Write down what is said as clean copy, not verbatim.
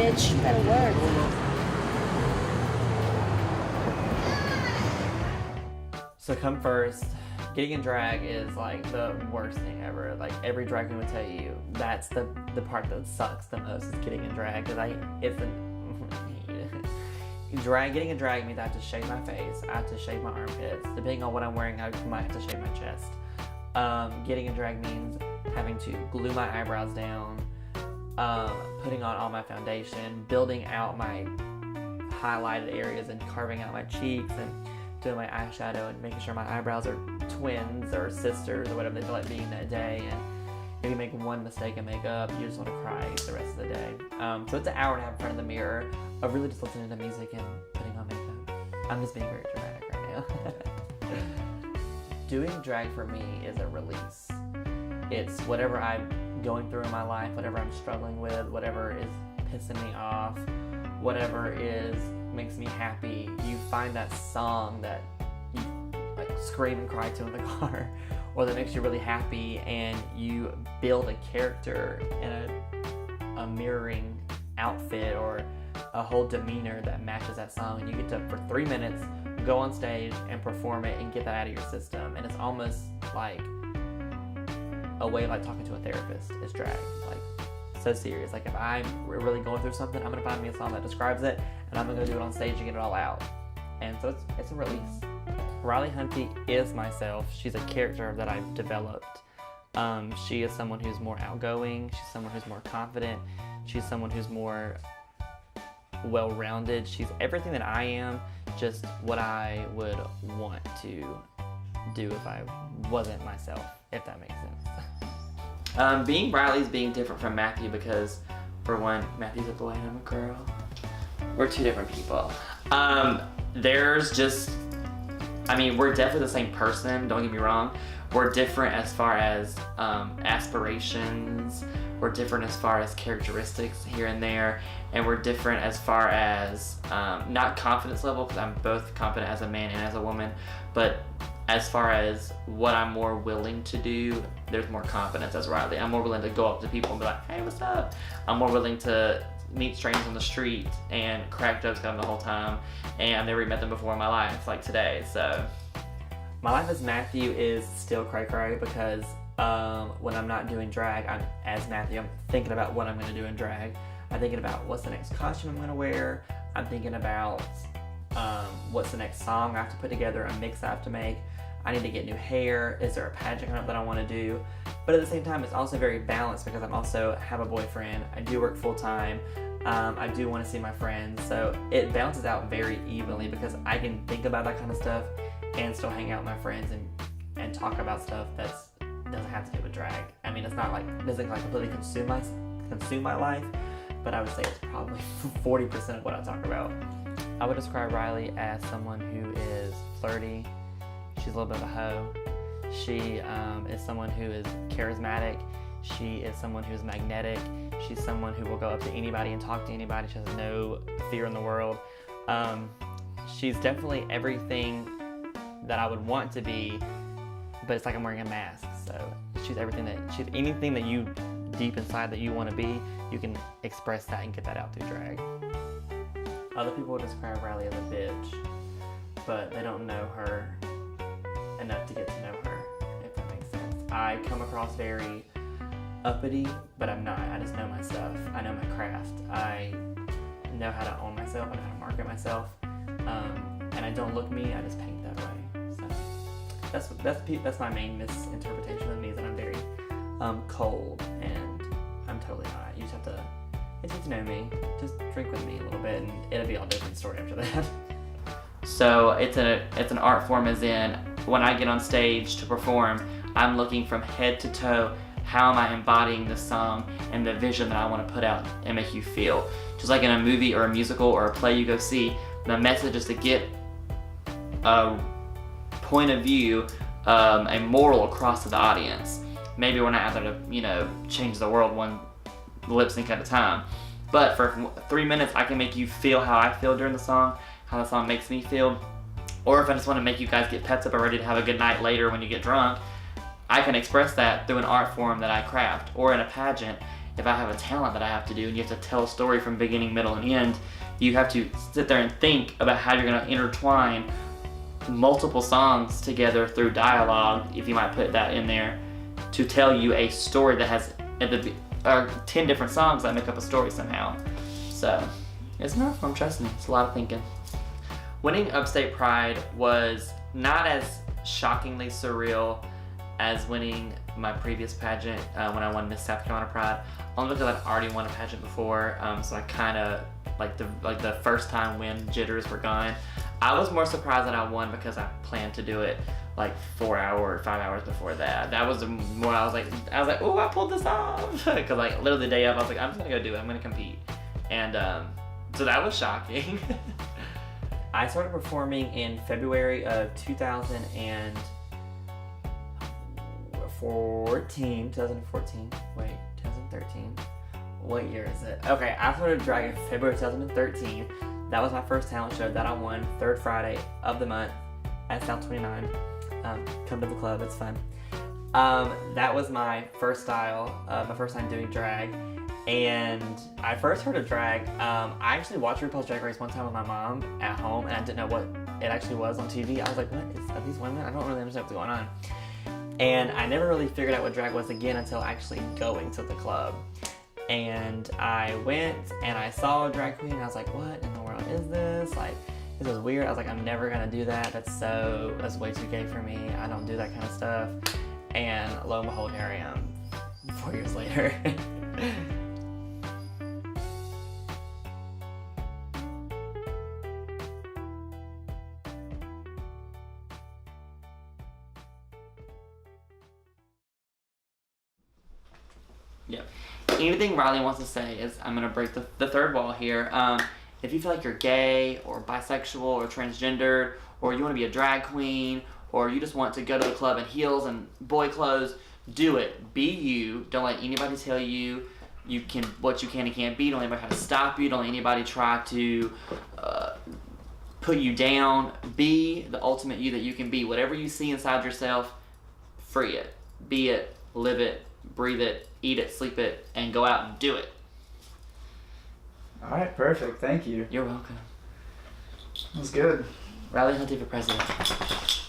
bitch. You better work. So come first, getting in drag is like the worst thing ever. Like every drag queen would tell you, that's the part that sucks the most is getting in drag. Cause getting in drag means I have to shave my face, I have to shave my armpits. Depending on what I'm wearing, I might have to shave my chest. Getting in drag means having to glue my eyebrows down, putting on all my foundation, building out my highlighted areas and carving out my cheeks and doing my eyeshadow and making sure my eyebrows are twins or sisters or whatever they feel like being that day. And if you make one mistake in makeup, you just want to cry the rest of the day. So it's an hour and a half in front of the mirror of really just listening to music and putting on makeup. I'm just being very dramatic right now. Doing drag for me is a release. It's whatever I'm going through in my life, whatever I'm struggling with, whatever is pissing me off, whatever makes me happy. You find that song that you like scream and cry to in the car, or that makes you really happy, and you build a character and a mirroring outfit or a whole demeanor that matches that song, and you get to, for 3 minutes, go on stage and perform it and get that out of your system. And it's almost like a way of like talking to a therapist is drag. Like, so serious. Like if I'm really going through something, I'm gonna find me a song that describes it, and I'm gonna go do it on stage and get it all out. And so it's a release. Rylee Hunty is myself. She's a character that I've developed. She is someone who's more outgoing. She's someone who's more confident. She's someone who's more well-rounded. She's everything that I am, just what I would want to do if I wasn't myself, if that makes sense. Being Rylee is being different from Mathew because, for one, Mathew's a boy and I'm a girl. We're two different people. We're definitely the same person, don't get me wrong. We're different as far as aspirations, we're different as far as characteristics here and there, and we're different as far as, not confidence level, because I'm both confident as a man and as a woman, but as far as what I'm more willing to do, there's more confidence as Rylee. I'm more willing to go up to people and be like, hey, what's up? I'm more willing to meet strangers on the street and crack jokes at them the whole time, and I've never met them before in my life, like today, so. My life as Mathew is still cray-cray because when I'm not doing drag, as Mathew, I'm thinking about what I'm gonna do in drag. I'm thinking about what's the next costume I'm gonna wear. I'm thinking about what's the next song I have to put together, a mix I have to make. I need to get new hair. Is there a pageant coming up that I want to do? But at the same time, it's also very balanced because I also have a boyfriend. I do work full time. I do want to see my friends. So it balances out very evenly because I can think about that kind of stuff and still hang out with my friends and talk about stuff that doesn't have to do with drag. I mean, it's not like, it doesn't like completely consume my life, but I would say it's probably 40% of what I talk about. I would describe Rylee as someone who is flirty. She's a little bit of a hoe. She is someone who is charismatic. She is someone who is magnetic. She's someone who will go up to anybody and talk to anybody. She has no fear in the world. She's definitely everything that I would want to be, but it's like I'm wearing a mask. So she's anything that you deep inside that you want to be, you can express that and get that out through drag. Other people would describe Rylee as a bitch, but they don't know her enough to get to know her, if that makes sense. I come across very uppity, but I'm not. I just know my stuff. I know my craft. I know how to own myself. I know how to market myself. And I don't look me, I just paint that way. So that's my main misinterpretation of me, is that I'm very cold, and I'm totally not. You just have to get to know me. Just drink with me a little bit, and it'll be a different story after that. So it's an art form, as in when I get on stage to perform, I'm looking from head to toe, how am I embodying the song and the vision that I want to put out and make you feel. Just like in a movie or a musical or a play you go see, the message is to get a point of view, a moral across to the audience. Maybe we're not out there to, change the world one lip sync at a time, but for 3 minutes I can make you feel how I feel during the song, how the song makes me feel. Or if I just want to make you guys get pepped up and ready to have a good night later when you get drunk, I can express that through an art form that I craft. Or in a pageant, if I have a talent that I have to do and you have to tell a story from beginning, middle, and end, you have to sit there and think about how you're going to intertwine multiple songs together through dialogue, if you might put that in there, to tell you a story that has 10 different songs that make up a story somehow. So it's not fun, trust me, it's a lot of thinking. Winning Upstate Pride was not as shockingly surreal as winning my previous pageant when I won Miss South Carolina Pride, only because I'd already won a pageant before, so I kind of like the first time win jitters were gone. I was more surprised that I won because I planned to do it like 4 hours or 5 hours before that. That was more, I was like, oh, I pulled this off. Because like literally the day of, I was like, I'm just gonna go do it, I'm gonna compete. And so that was shocking. I started performing in February of 2014. Wait, 2013. What year is it? Okay, I started drag in February 2013. That was my first talent show that I won, third Friday of the month at South 29. Come to the club, it's fun. That was my first style, my first time doing drag. And I first heard of drag, I actually watched RuPaul's Drag Race one time with my mom at home, and I didn't know what it actually was on TV. I was like, are these women? I don't really understand what's going on. And I never really figured out what drag was again until actually going to the club. And I went and I saw a drag queen and I was like, what in the world is this? Like, this is weird. I was like, I'm never gonna do that. That's way too gay for me. I don't do that kind of stuff. And lo and behold, here I am 4 years later. Yep. Anything Rylee wants to say is, I'm going to break the third wall here. If you feel like you're gay or bisexual or transgendered, or you want to be a drag queen, or you just want to go to the club in heels and boy clothes, do it. Be you. Don't let anybody tell you what you can and can't be. Don't let anybody try to stop you. Don't let anybody try to put you down. Be the ultimate you that you can be. Whatever you see inside yourself, free it. Be it. Live it. Breathe it. Eat it. Sleep it. And go out and do it. All right, perfect. Thank you. You're welcome. That was good. Rylee Hunty for president.